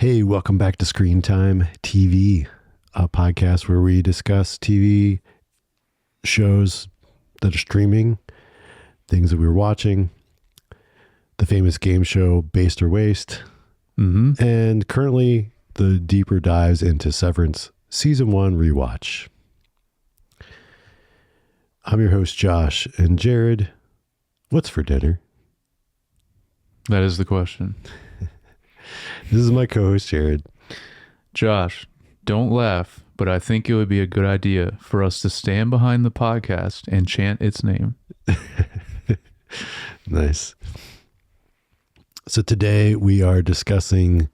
Hey, welcome back to Screen Time TV, a podcast where we discuss TV shows that are streaming, things that we were watching, the famous game show Based or Waste, and currently the deeper dives into Severance Season 1 Rewatch. I'm your host, Josh, and Jared, what's for dinner? That is the question. This is my co-host, Jared. Josh, don't laugh, but I think it would be a good idea for us to stand behind the podcast and chant its name. Nice. So today we are discussing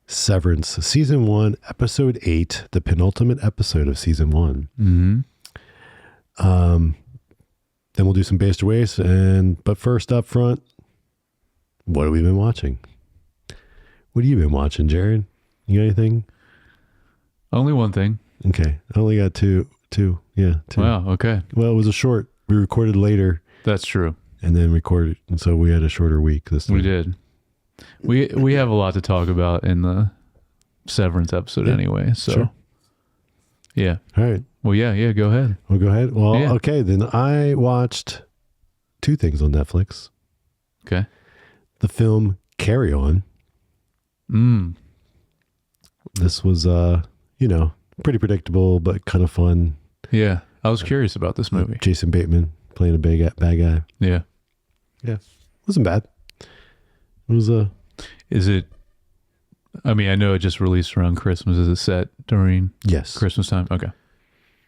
Severance Season 1, Episode 8, the penultimate episode of Season 1. Then we'll do some Based or Waste, but first up front, what have we been watching? What have you been watching, Jared? You got anything? Only one thing. Okay. I only got two. Yeah, two. Wow, okay. Well, it was a short. We recorded later. That's true. And then recorded. And so we had a shorter week this time. We did. We have a lot to talk about in the Severance episode anyway. So, sure. Yeah. All right. Well, yeah, go ahead. Well, go ahead. Well, Yeah. Okay. Then I watched two things on Netflix. Okay. The film Carry On. This was, pretty predictable, but kind of fun. Yeah. I was curious about this movie. Jason Bateman playing a bad guy. Yeah. Yeah. Wasn't bad. It was Is it, I mean, I know it just released around Christmas. Is it set during yes. Christmas time? Okay.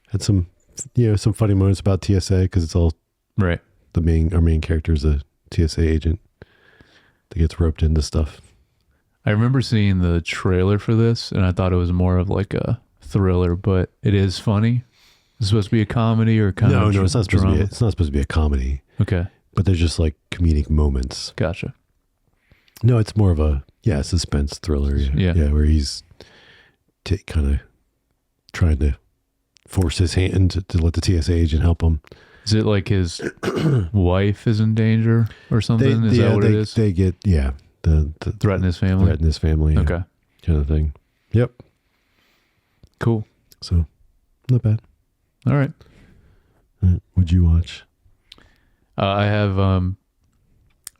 Had some funny moments about TSA because it's all Right. our main character is a TSA agent that gets roped into stuff. I remember seeing the trailer for this, and I thought it was more of like a thriller, but it is funny. It's supposed to be a comedy or kind of No, it's not supposed drama. to be. It's not supposed to be a comedy. Okay, But there's just like comedic moments. gotcha. No, it's more of a suspense thriller. Yeah. where he's kind of trying to force his hand to let the TSA agent help him. Is it like his wife is in danger or something? Is that what it is? They get the Threaten his family? Threaten his family. Okay, Kind of thing. Yep. cool. So not bad. All right. What'd you watch? I have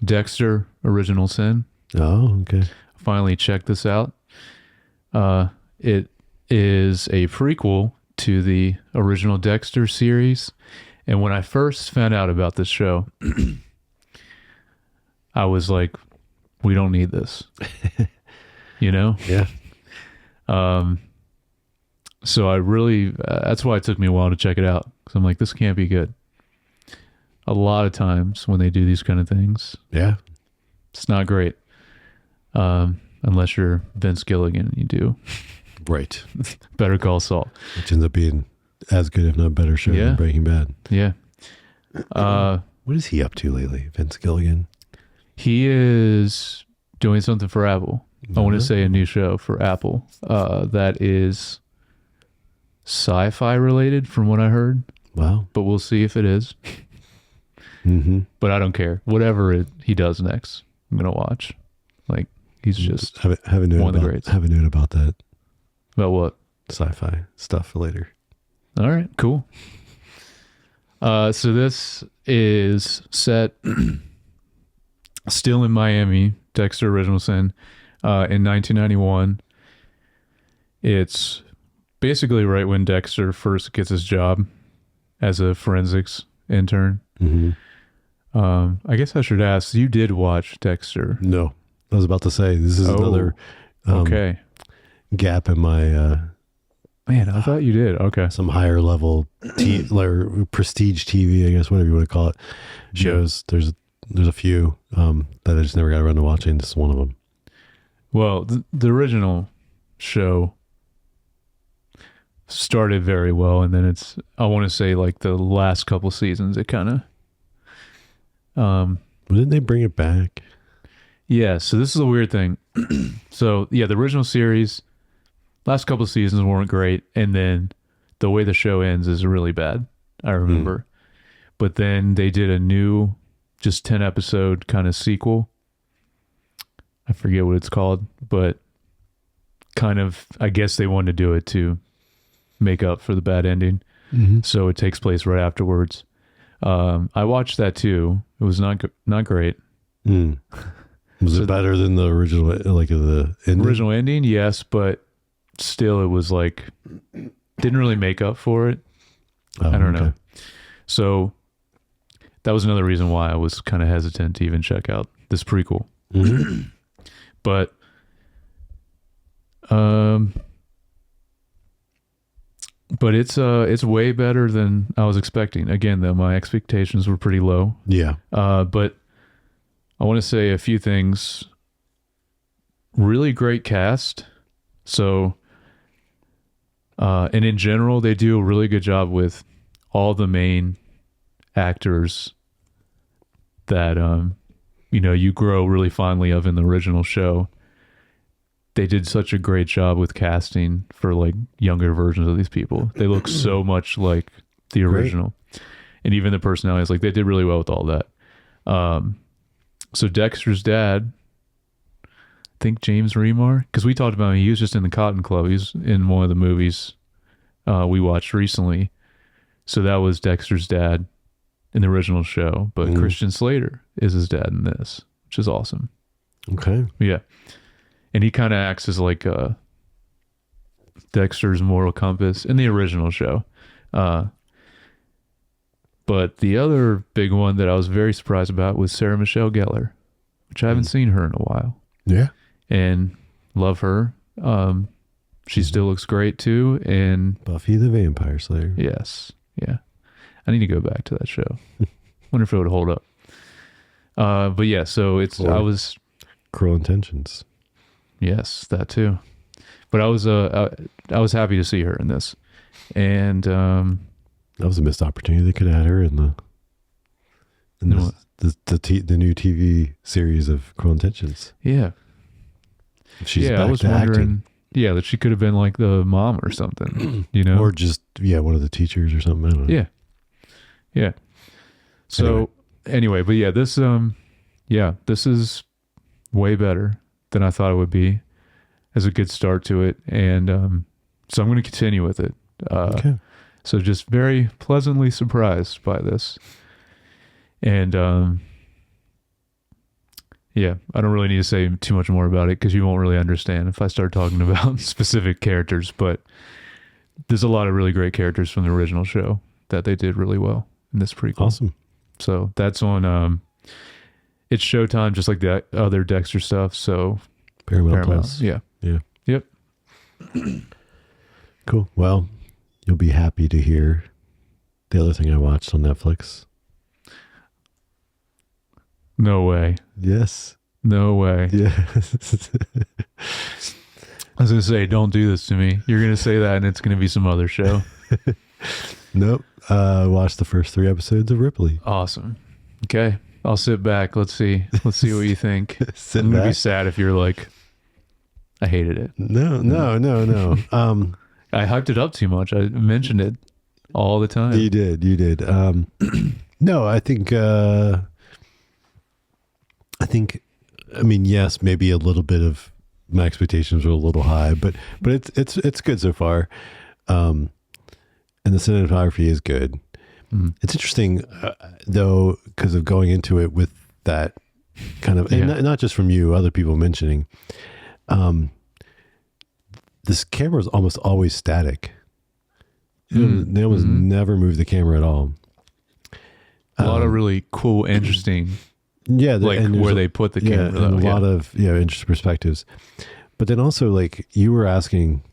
Dexter Original Sin. Oh, okay. Finally checked this out. It is a prequel to the original Dexter series. And when I first found out about this show, I was like, we don't need this. You know? Yeah. So I really, that's why it took me a while to check it out. Because I'm like, this can't be good. A lot of times when they do these kind of things, Yeah. it's not great. Unless you're Vince Gilligan and you do Right. Better Call Saul. Which ends up being as good, if not better, show Yeah. than Breaking Bad. Yeah. What is he up to lately, Vince Gilligan? He is doing something for Apple. I want to Uh-huh. say a new show for Apple that is sci-fi related from what I heard, Wow. but we'll see if it is. Mm-hmm. But I don't care. Whatever he does next, I'm going to watch. Like, he's just Have a note one of the about, greats. have a note about that about what? sci-fi stuff for later. All right, cool. So this is set still in Miami, Dexter Original Sin, in 1991. It's basically right when Dexter first gets his job as a forensics intern. Mm-hmm. I guess I should ask, you did watch Dexter. No, I was about to say, this is another Okay. gap in my Man, I thought you did. Okay. some higher level or prestige TV, I guess, whatever you want to call it, shows. There's a few that I just never got around to watching. This is one of them. Well, the original show started very well, and then it's, I want to say, like the last couple seasons, it kind of Didn't they bring it back? yeah, so this is a weird thing. So yeah, the original series, last couple of seasons weren't great, and then the way the show ends is really bad, I remember. But then they did a new just 10 episode kind of sequel. I forget what it's called, but kind of, I guess they wanted to do it to make up for the bad ending. So it takes place right afterwards. I watched that too. It was not great. Was it better than the original, like the ending? Original ending? Yes, but still it was like, didn't really make up for it. I don't know. So that was another reason why I was kind of hesitant to even check out this prequel. But it's way better than I was expecting. Again, though, my expectations were pretty low. Yeah. But I want to say a few things. Really great cast. So, and in general, they do a really good job with all the main actors that, you grow really fondly of in the original show. They did such a great job with casting for like younger versions of these people. They look so much like the original. And even the personalities, like they did really well with all that. So Dexter's dad, I think James Remar, because we talked about him, he was just in the Cotton Club. He was in one of the movies we watched recently. So that was Dexter's dad in the original show, but Christian Slater is his dad in this, which is awesome. Okay. Yeah. And he kind of acts as like Dexter's moral compass in the original show. But the other big one that I was very surprised about was Sarah Michelle Gellar, which I haven't seen her in a while. Yeah. And love her. She still looks great too. And Buffy the Vampire Slayer. yes. Yeah. I need to go back to that show. Wonder if it would hold up. But yeah, so I was Cruel Intentions. Yes, that too. But I was happy to see her in this. And that was a missed opportunity. They could have had her in the new TV series of Cruel Intentions. Yeah. She's back I was to wondering, acting. Yeah, that she could have been like the mom or something, or just one of the teachers or something. I don't know. Yeah. So anyway, but yeah, this is way better than I thought it would be. As a good start to it, and so I'm going to continue with it. Okay. So just very pleasantly surprised by this, and I don't really need to say too much more about it because you won't really understand if I start talking about specific characters. But there's a lot of really great characters from the original show that they did really well in this prequel. Awesome. So that's on. It's Showtime, just like the other Dexter stuff. So Paramount Plus. Yeah. Yep. Cool. Well, you'll be happy to hear the other thing I watched on Netflix. No way. Yes. No way. Yes. I was going to say, don't do this to me. You're going to say that and it's going to be some other show. Nope. Watched the first 3 episodes of Ripley. Awesome. Okay. I'll sit back. Let's see what you think. I'm going to be sad if you're like, I hated it. No. I hyped it up too much. I mentioned it all the time. You did. No, I think, yes, maybe a little bit of my expectations were a little high, but it's good so far. And the cinematography is good. It's interesting, though, because of going into it with that kind of, and not just from you, other people mentioning, this camera is almost always static. They almost never move the camera at all. A lot of really cool, interesting, like where they put the camera. And a lot of interesting perspectives. But then also, like you were asking,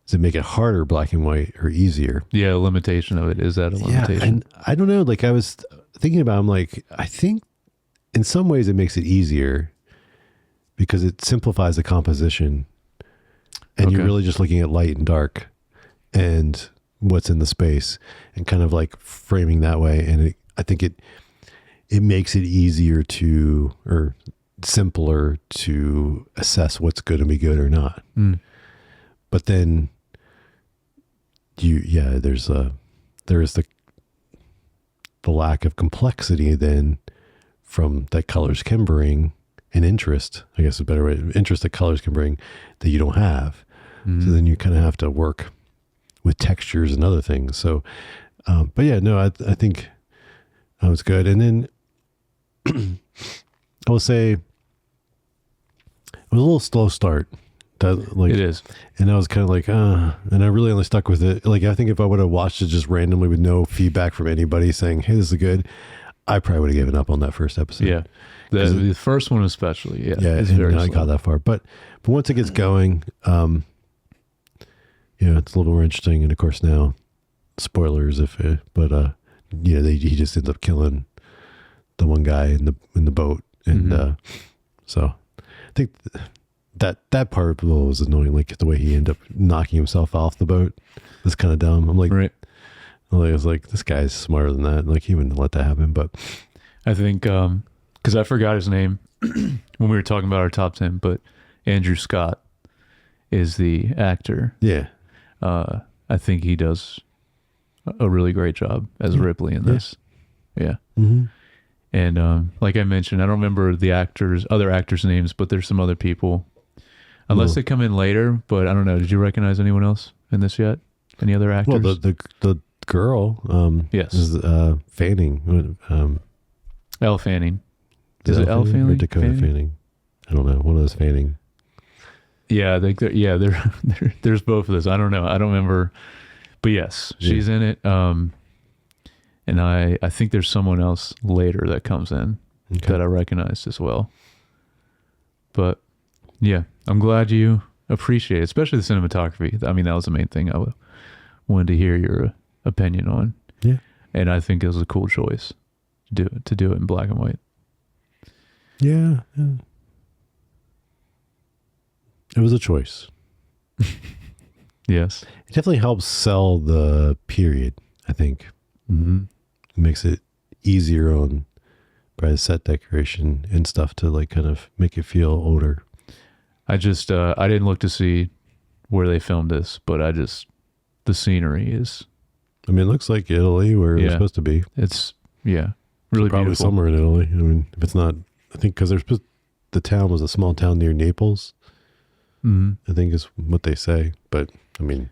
does it make it harder, black and white, or easier? Yeah, a limitation of it. Is that a limitation? Yeah, and I don't know. Like I was thinking about, I'm like, I think in some ways it makes it easier because it simplifies the composition, and you're really just looking at light and dark and what's in the space and kind of like framing that way. And I think it makes it easier to, or simpler to assess what's good and be good or not. But then there is the lack of complexity then from that colors can bring an interest, I guess is a better way, interest that colors can bring that you don't have. Mm-hmm. So then you kind of have to work with textures and other things. So, but yeah, no, I think that was good. And then I will say it was a little slow start. It is. And I was kind of like, and I really only stuck with it. Like, I think if I would have watched it just randomly with no feedback from anybody saying, hey, this is good, I probably would have given up on that first episode. Yeah. The first one especially. Yeah. Yeah. And I got that far. But once it gets going, it's a little more interesting. And of course now, spoilers he just ends up killing the one guy in the boat. And so I think that part was annoying, like the way he ended up knocking himself off the boat was kind of dumb. I'm like, right. I was like, this guy's smarter than that. Like, he wouldn't let that happen. But I think because I forgot his name when we were talking about our top 10, but Andrew Scott is the actor. Yeah. I think he does a really great job as Ripley in this. Yeah. Mm-hmm. And like I mentioned, I don't remember the other actors' names, but there's some other people. Unless they come in later, but I don't know. Did you recognize anyone else in this yet? Any other actors? Well, the girl, yes, is Fanning. Elle Fanning. Is it Elle Fanning? Or Dakota Fanning? I don't know. One of those Fanning. Yeah, there's both of those. I don't know. I don't remember, but yes, she's in it. And I think there's someone else later that comes in that I recognized as well. But yeah, I'm glad you appreciate it, especially the cinematography. I mean, that was the main thing I wanted to hear your opinion on. Yeah. And I think it was a cool choice to do it in black and white. Yeah. It was a choice. Yes. It definitely helps sell the period, I think. Mm-hmm. It makes it easier on by the set decoration and stuff to like kind of make it feel older. I just I didn't look to see where they filmed this, but the scenery is. I mean, it looks like Italy where it's supposed to be. It's really probably beautiful. Somewhere in Italy. I mean, if it's not, I think because the town was a small town near Naples. Mm-hmm. I think is what they say, but I mean,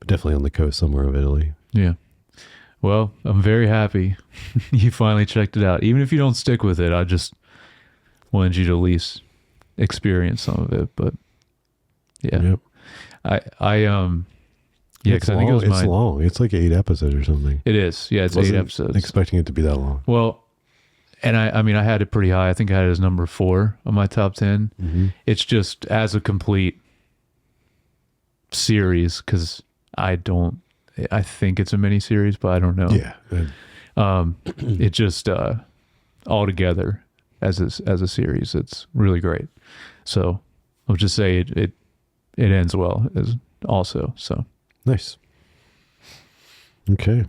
definitely on the coast somewhere of Italy. Yeah. Well, I'm very happy you finally checked it out. Even if you don't stick with it, I just wanted you to at least experience some of it. But yeah, yep. Because I think it was it's long. It's like 8 episodes or something. It is. Yeah, it's 8 episodes. Expecting it to be that long. Well, and I mean, I had it pretty high. I think I had it as number 4 on my top 10. Mm-hmm. It's just as a complete series because I think it's a mini series, but I don't know. Yeah. It just all together as a series, it's really great. So I'll just say it ends well as also. So nice. Okay.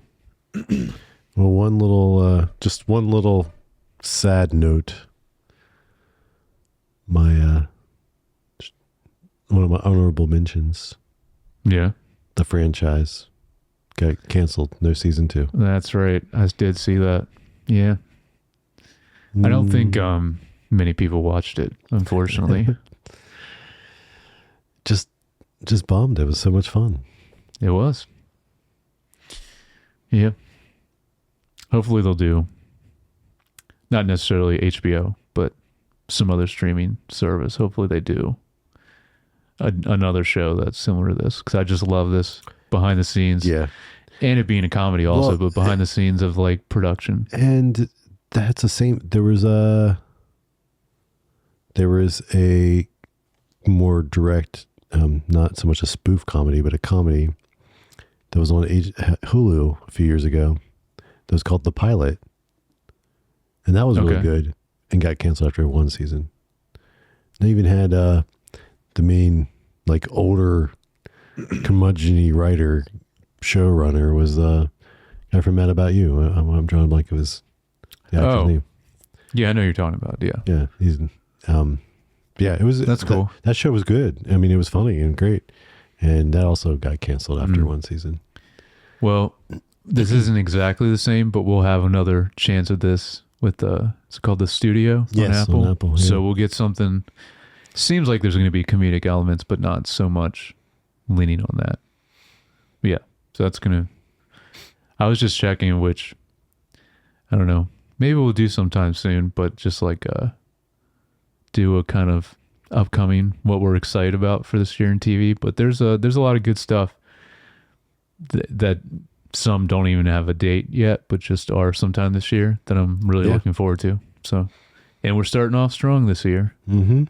Well, one little sad note. My one of my honorable mentions. Yeah. The franchise got canceled. No season 2. That's right. I did see that. Yeah. I don't think many people watched it, unfortunately. Just bummed. It was so much fun. It was. Yeah. Hopefully they'll do not necessarily HBO, but some other streaming service. Hopefully they do another show that's similar to this, because I just love this behind the scenes. Yeah. And it being a comedy also, but behind the scenes of like production. And that's the same. There was a more direct, not so much a spoof comedy, but a comedy that was on Hulu a few years ago. That was called The Pilot. And that was really good and got canceled after 1 season. They even had the main, like, older curmudgeon-y writer, showrunner was the guy from Mad About You. I'm drawing a blank of his actor's name. Yeah, I know you're talking about. Yeah. Yeah. He's, it was. That's cool. That show was good. I mean, it was funny and great. And that also got canceled after 1 season. Well, this isn't exactly the same, but we'll have another chance at this with it's called The Studio Yes, on Apple. on Apple, yeah. So we'll get something. Seems like there's going to be comedic elements, but not so much leaning on that. But yeah, so that's going to. I was just checking, which I don't know. Maybe we'll do sometime soon, but just like do a kind of upcoming what we're excited about for this year in TV. But there's a lot of good stuff that some don't even have a date yet, but just are sometime this year that I'm really looking forward to. So, and we're starting off strong this year. Mm-hmm.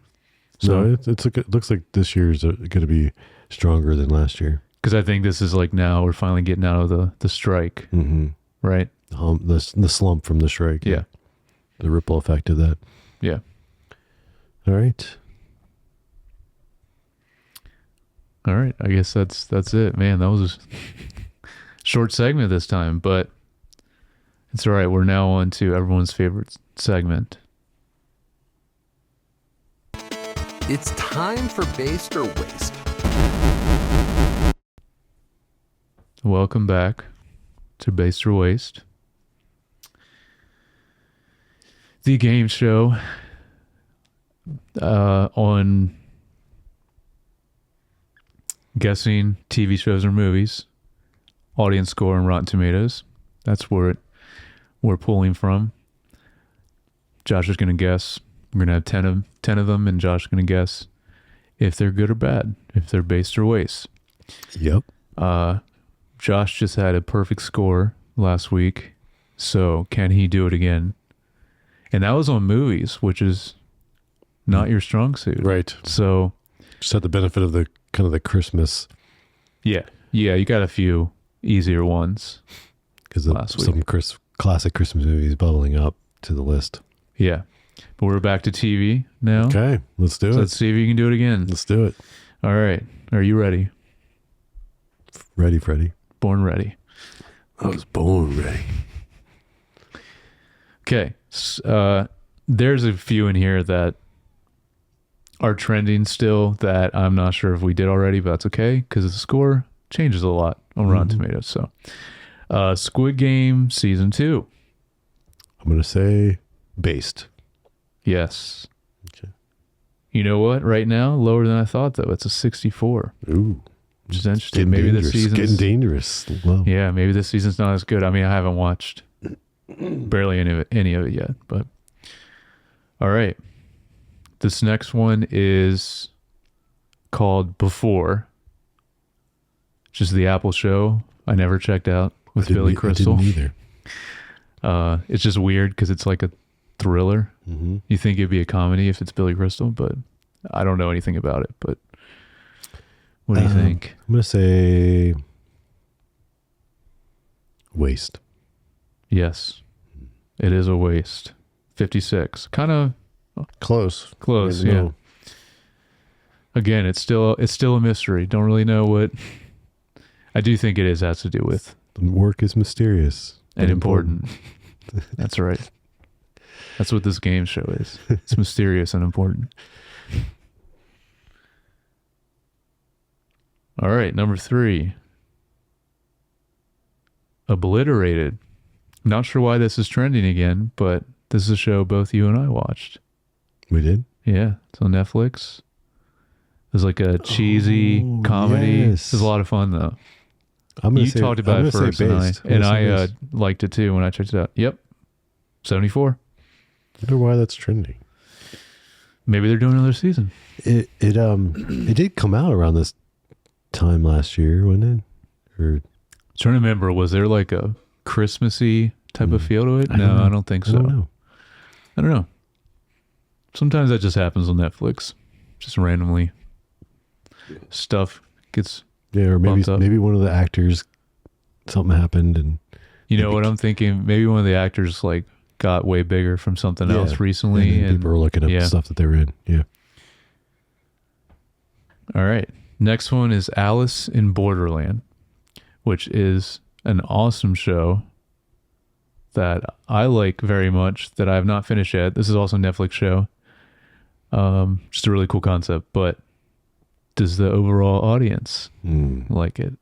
So it looks like this year is going to be stronger than last year. Because I think this is like now we're finally getting out of the strike, right? The slump from the strike. Yeah. The ripple effect of that. Yeah. All right. All right. I guess that's it, man. That was a short segment this time, but it's all right. We're now on to everyone's favorite segment. It's time for Based or Waste. Welcome back to Based or Waste, the game show on guessing TV shows or movies, audience score and Rotten Tomatoes. That's where we're pulling from. Josh is going to guess. We're going to have 10 of them, and Josh is going to guess if they're good or bad, if they're based or waste. Yep. Josh just had a perfect score last week, so can he do it again? And that was on movies, which is not your strong suit. Right. So Just had the benefit of the kind of the Christmas. Yeah, you got a few easier ones. Because some classic Christmas movies bubbling up to the list. Yeah. But we're back to TV now. Okay, let's do it. Let's see if you can do it again. Let's do it. All right. Are you ready? Ready, Freddy. Born ready. I was born ready. Okay. There's a few in here that are trending still that I'm not sure if we did already, but that's okay because the score changes a lot on Rotten Tomatoes. So, Squid Game Season 2. I'm going to say based. Yes. Okay. You know what? Right now, lower than I thought, though. It's a 64. Ooh. Which is interesting. Maybe this season's getting dangerous. Well, yeah, maybe this season's not as good. I mean, I haven't watched barely any of it yet, but all right. This next one is called Before, which is the Apple show I never checked out with Billy Crystal. I didn't either. It's just weird because it's like a thriller. Mm-hmm. You think it'd be a comedy if it's Billy Crystal, but I don't know anything about it. But what do you think? I'm going to say waste. Yes, it is a waste. 56. Kind of Close. close, I yeah. know. Again, it's still a mystery. Don't really know what. I do think it has to do with The work is mysterious and important. That's right. That's what this game show is. It's mysterious and important. All right, number 3. Obliterated. Not sure why this is trending again, but this is a show both you and I watched. We did? Yeah, it's on Netflix. It's like a cheesy comedy. yes. It's a lot of fun though. You Talked about it first, and I liked it too when I checked it out. Yep, 74. I wonder why that's trending. Maybe they're doing another season. It did come out around this time last year, wasn't it? Or Trying to remember, was there like a Christmassy type of feel to it? I don't know. I don't think so. I don't know. Sometimes that just happens on Netflix. Just randomly stuff gets. Yeah, or maybe bumped up. maybe one of the actors, something happened, and You know what I'm thinking? Maybe one of the actors like got way bigger from something else recently, and people are looking up stuff that they were in. Yeah. All right. Next one is Alice in Borderland, which is an awesome show that I like very much that I have not finished yet. This is also a Netflix show. Just a really cool concept, but does the overall audience like it?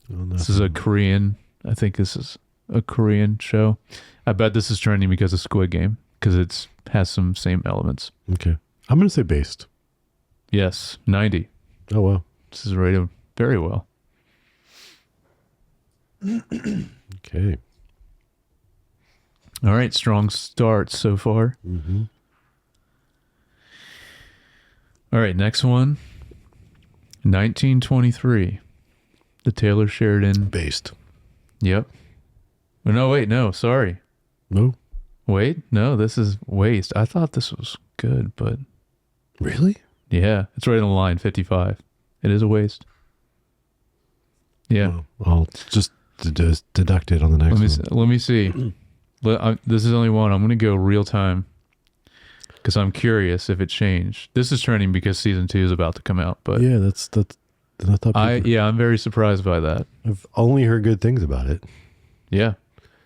Well, This is a Korean, I think this is a Korean show. I bet this is trending because of Squid Game, because it's has some same elements. Okay. I'm going to say based. Yes, 90. Oh, wow. This is rated very well. Okay. All right, strong start so far. Mm-hmm. All right, next one. 1923. The Taylor Sheridan. Based. Yep. Oh, no, wait, no, sorry. No? Wait, no, this is Waste. I thought this was good, but Really? yeah, it's right on the line, 55. It is a waste. Yeah. Well, I'll just deduct it on the next one. Let me see. This is only one. I'm going to go real time because I'm curious if it changed. This is trending because season 2 is about to come out. But Yeah, that's I thought I'm very surprised by that. I've only heard good things about it. Yeah,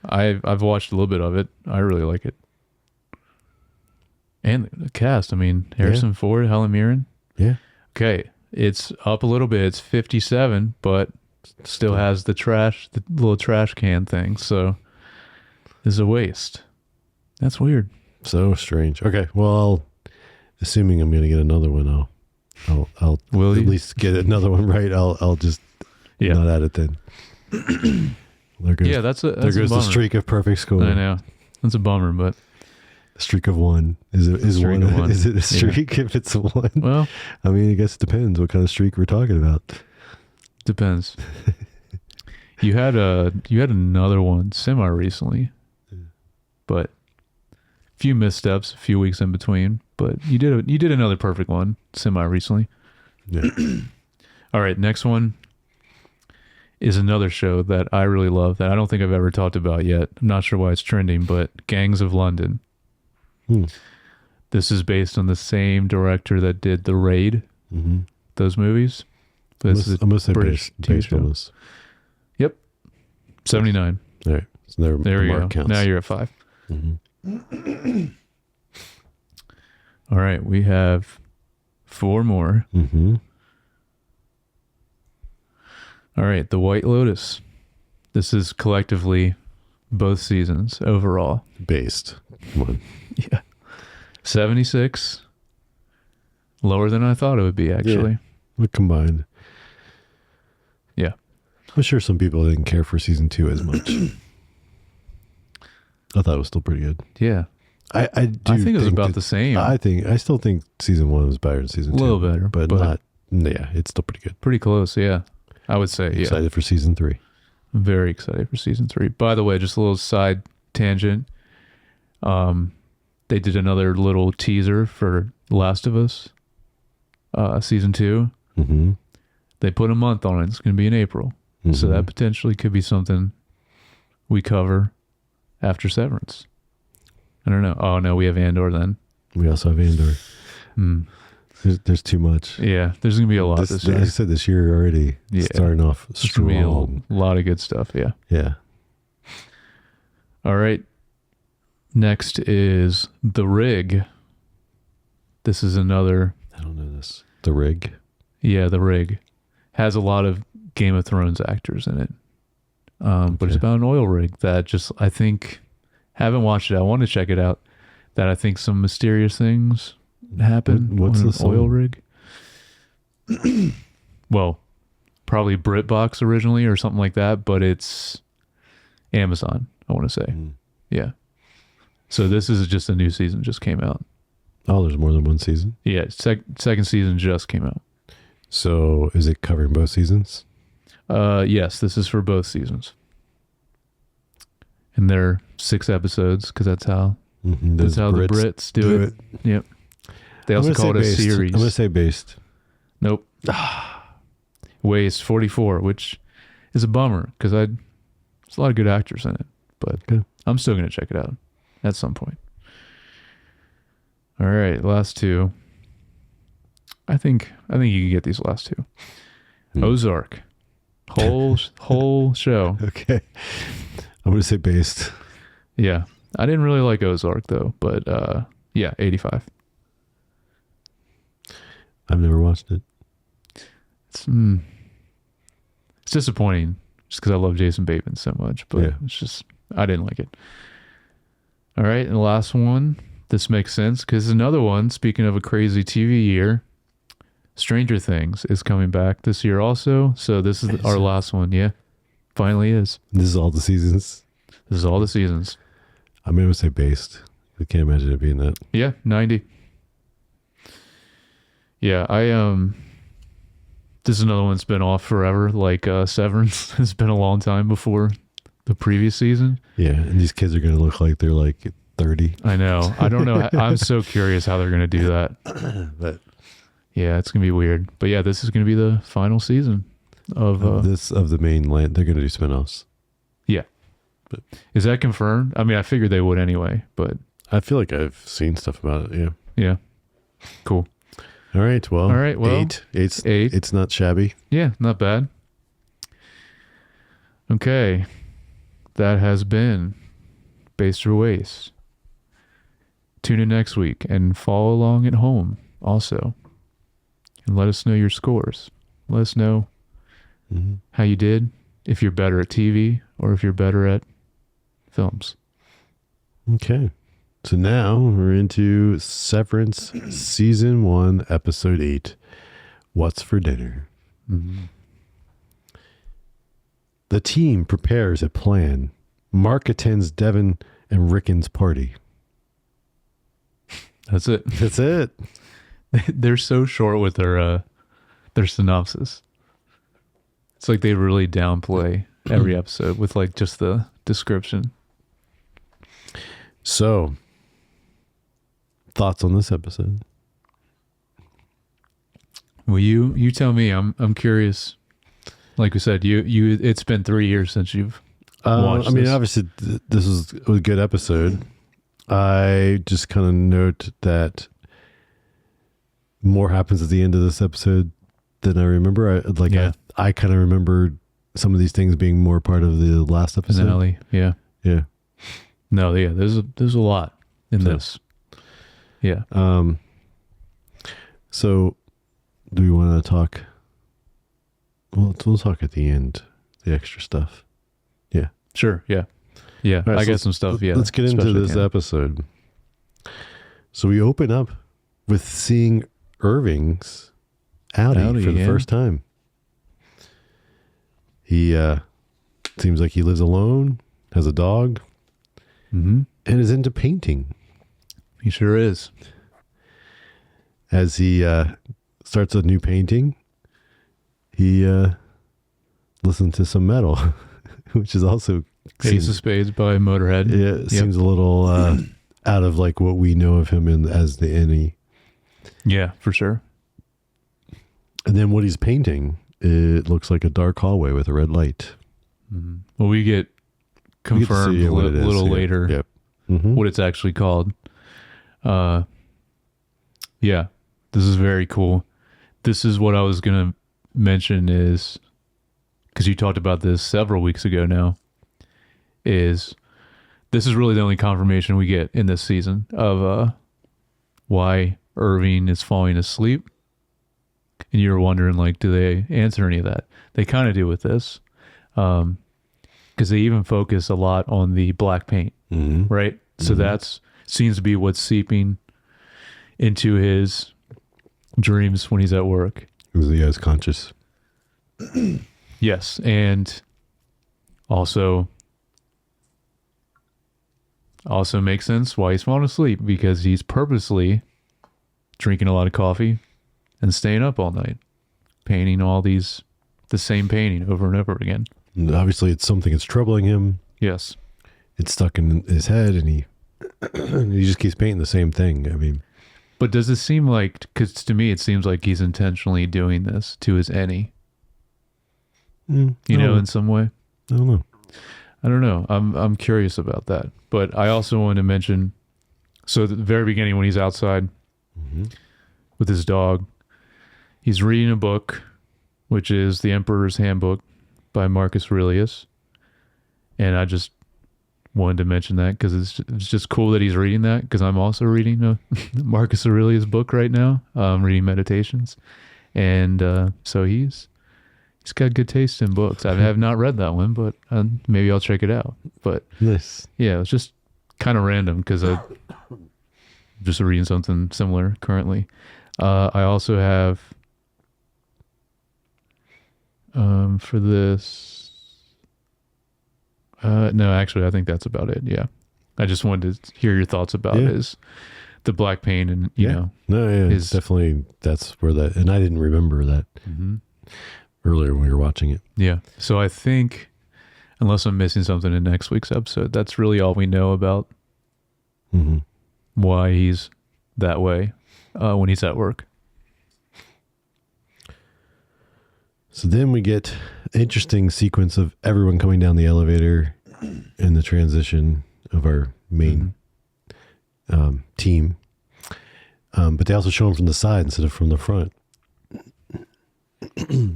I've watched a little bit of it. I really like it. And the cast. I mean, Harrison Ford, Helen Mirren. Yeah. Okay, it's up a little bit. It's 57, but still has the little trash can thing. So it's a waste. That's weird. So strange. Okay. Well, assuming I'm going to get another one, I'll Will at you? least get another one right. I'll just not add it then. There goes, That's there a goes the bummer. streak of perfect score. I know. That's a bummer, but A streak of one. Is it streak of one. Is it a streak if it's a one? well, I mean, I guess it depends what kind of streak we're talking about. depends. You had another one semi recently, but a few missteps, a few weeks in between. But you did another perfect one semi recently. Yeah. All right, next one is another show that I really love that I don't think I've ever talked about yet. I'm not sure why it's trending, but Gangs of London. This is based on the same director that did The Raid, those movies. This is I'm going to say British based TV on show. this. Yep. 79. All right. So There we mark go. counts. Now you're at 5. Mm-hmm. All right, we have 4 more. Mm-hmm. All right, The White Lotus. This is collectively both seasons overall. Based. One. Yeah. 76. Lower than I thought it would be, actually. We combined. Yeah. I'm sure some people didn't care for season 2 as much. I thought it was still pretty good. Yeah. I think it was about the same. I still think season 1 was better than season 2. A little better, but not. Yeah, it's still pretty good. Pretty close, yeah. I would say, Excited for season 3. I'm very excited for season 3. By the way, just a little side tangent. They did another little teaser for Last of Us, season 2. Mm-hmm. They put a month on it. It's going to be in April. So that potentially could be something we cover after Severance. I don't know. Oh, no, we have Andor then. We also have Andor. There's too much. Yeah, there's going to be a lot this year. Like I said, this year already starting off There's going to be strong. a lot of good stuff, yeah. Yeah. All right. Next is The Rig. This is another... I don't know this. The Rig? Yeah, The Rig. Has a lot of Game of Thrones actors in it. But it's about an oil rig that just, I think... Haven't watched it. I want to check it out. That I think some mysterious things happen What's on an the song? oil rig. Well, probably BritBox originally or something like that, but it's Amazon, I want to say. Yeah. So this is just a new season just came out. Oh, there's more than one season? Yeah, second season just came out. So is it covering both seasons? Yes, this is for both seasons. And they're 6 episodes because that's how That's how the Brits do it. Yep. They also call it a series. I'm going to say based. Nope. Waste 44, which is a bummer because there's a lot of good actors in it, but I'm still going to check it out at some point. All right, last 2. I think you can get these last 2. Ozark, whole show. Okay. I'm going to say based. Yeah, I didn't really like Ozark though, but 85. I've never watched it. It's disappointing just because I love Jason Bateman so much, but it's just I didn't like it. All right, and the last one. This makes sense because another one, speaking of a crazy TV year, Stranger Things is coming back this year also. So this is our last one. Yeah, finally is. This is all the seasons. This is all the seasons. I'm going to say based. I can't imagine it being that. Yeah, 90. Yeah, this is another one that's been off forever. Like Severance has been a long time before the previous season. Yeah, and these kids are going to look like they're like 30. I know. I don't know. I'm so curious how they're going to do that. But yeah, it's going to be weird. But yeah, this is going to be the final season of the main land. They're going to do spinoffs. Yeah. But is that confirmed? I mean, I figured they would anyway, but I feel like I've seen stuff about it. Yeah. Yeah. Cool. All right. Well, Eight. It's not shabby. Yeah, not bad. Okay. That has been Based or Waste. Tune in next week and follow along at home also. And let us know your scores. Let us know how you did, if you're better at TV or if you're better at films. Okay. So now we're into Severance Season 1, Episode 8. What's for dinner? Mm-hmm. The team prepares a plan. Mark attends Devin and Rickon's party. That's it. That's it. They're so short with their synopsis. It's like they really downplay every episode with like just the description. So, thoughts on this episode? Well, you tell me. I'm curious. Like we said, you it's been 3 years since you've watched. I mean, this. obviously, this was a good episode. I just kind of note that more happens at the end of this episode than I remember. I kind of remember some of these things being more part of the last episode. Finale. Yeah. Yeah. No, yeah, there's a lot in this. Yeah. So do we want to talk? Well, we'll talk at the end, the extra stuff. Yeah. Sure. Yeah. Yeah. Right, I so got some stuff. Yeah. Let's get into this Canon. episode. So we open up with seeing Irving's Audi for the first time. He seems like he lives alone, has a dog, and is into painting. He sure is. As he starts a new painting, he listens to some metal, which is also Ace of Spades by Motorhead. Yeah, it seems a little out of like what we know of him as the NE. Yeah, for sure. And then what he's painting, it looks like a dark hallway with a red light. Mm-hmm. Well, we get confirmed a little later what it's actually called. Yeah, this is very cool. This is what I was going to mention is, because you talked about this several weeks ago now, is this is really the only confirmation we get in this season of why Irving is falling asleep. And you're wondering, like, do they answer any of that? They kind of do with this. Because they even focus a lot on the black paint, right? So that's seems to be what's seeping into his dreams when he's at work. He is conscious. Yes, and also makes sense why he's falling asleep, because he's purposely drinking a lot of coffee and staying up all night, painting the same painting over and over again. And obviously, it's something that's troubling him. Yes. It's stuck in his head, and he just keeps painting the same thing. I mean, but does it seem like? Because to me, it seems like he's intentionally doing this to his Annie. In some way. I don't know. I'm curious about that. But I also want to mention, so at the very beginning when he's outside with his dog, he's reading a book, which is The Emperor's Handbook by Marcus Aurelius. And I just wanted to mention that because it's just cool that he's reading that, because I'm also reading a Marcus Aurelius book right now. I'm reading Meditations. And so he's He's got good taste in books. I have not read that one, but maybe I'll check it out. But Nice. yeah, it's just kind of random because I'm just reading something similar currently. I also have for this. No, actually, I think that's about it. Yeah, I just wanted to hear your thoughts about the black paint and you know. No, yeah, it's definitely that's where that, and I didn't remember that earlier when we were watching it. Yeah, so I think unless I'm missing something in next week's episode, that's really all we know about why he's that way when he's at work. So then we get an interesting sequence of everyone coming down the elevator and the transition of our main team. But they also show them from the side instead of from the front,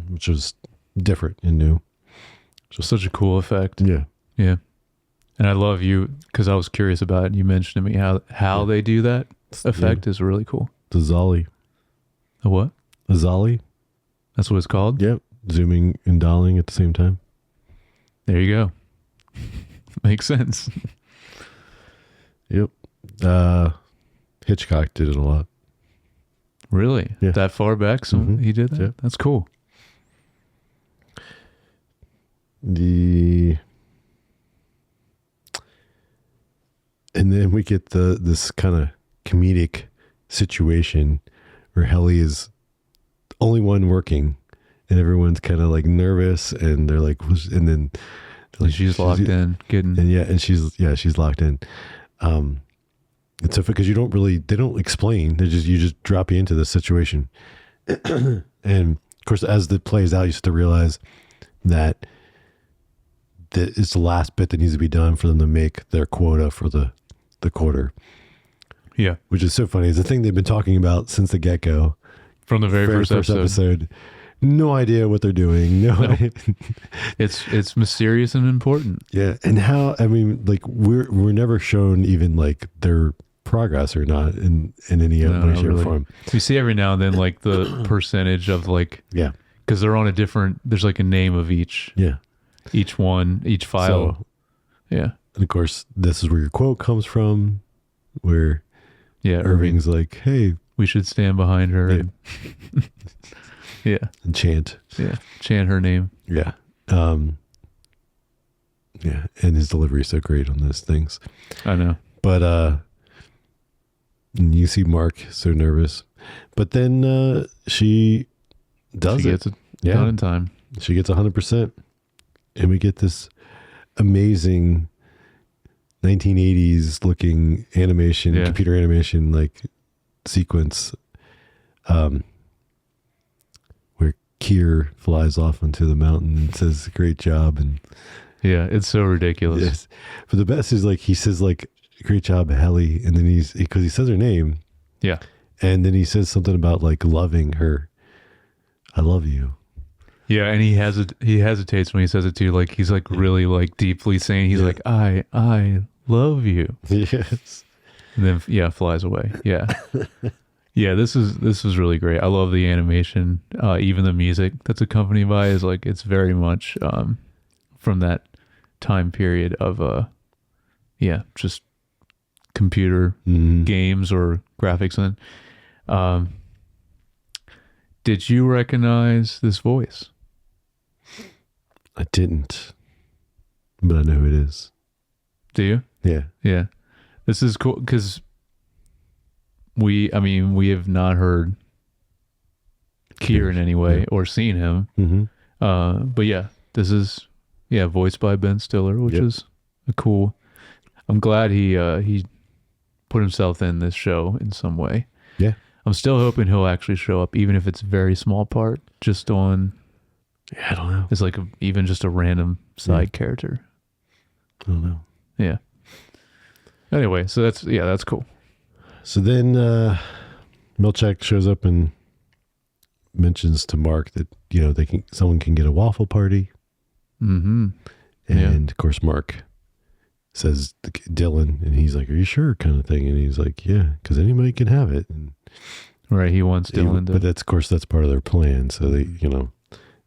which was different and new. Just such a cool effect. Yeah. Yeah. And I love you because I was curious about it. And you mentioned to me how they do that effect is really cool. The Zolly. The what? A Zolly? That's what it's called? Yep. Zooming and dollying at the same time. There you go. Makes sense. Yep. Hitchcock did it a lot. Really? Yeah. That far back? So he did that? Yep. That's cool. And then we get this kind of comedic situation where Helly is the only one working and everyone's kind of like nervous and they're like, and then like, she's locked in and she's locked in. And so because they don't explain, you just drop you into this situation. And of course, as it plays out, you start to realize that it's the last bit that needs to be done for them to make their quota for the quarter. Yeah. Which is so funny. It's a thing they've been talking about since the get-go. From the very first episode. No idea what they're doing. No idea. It's mysterious and important. Yeah. And how, I mean, like we're never shown even like their progress or not in any way, shape, or form. We see every now and then like the percentage of like, because they're on a different, there's like a name of each one, each file. So, yeah. And of course, this is where your quote comes from, where Irving's like, hey, we should stand behind her. And, and chant. Yeah. Chant her name. Yeah. Yeah. And his delivery is so great on those things. I know. But you see Mark so nervous. But then she does gets it done in time. She gets 100%. And we get this amazing 1980s looking animation, computer animation like sequence where Keir flies off into the mountain and says, great job. And yeah, it's so ridiculous. Yes. But the best is like, he says like, great job, Helly. And then because he says her name. Yeah. And then he says something about like loving her. I love you. Yeah. And he hesitates when he says it too. Like he's like really like deeply saying, he's like, I love you. Yes. And then, flies away. Yeah. Yeah. This was really great. I love the animation. Even the music that's accompanied by is like, it's very much, from that time period of, just computer games or graphics. And did you recognize this voice? I didn't, but I know who it is. Do you? Yeah. Yeah. This is cool because we have not heard Keir in any way or seen him. But yeah, this is voiced by Ben Stiller, which is a cool. I'm glad he put himself in this show in some way. Yeah. I'm still hoping he'll actually show up, even if it's a very small part, just on. Yeah, I don't know. It's like even just a random side character. I don't know. Yeah. Anyway, so that's cool. So then Milchek shows up and mentions to Mark that someone can get a waffle party. And of course Mark says Dylan, and he's like, "Are you sure?" kind of thing, and he's like, "Yeah, because anybody can have it." And right, he wants Dylan but that's part of their plan. So they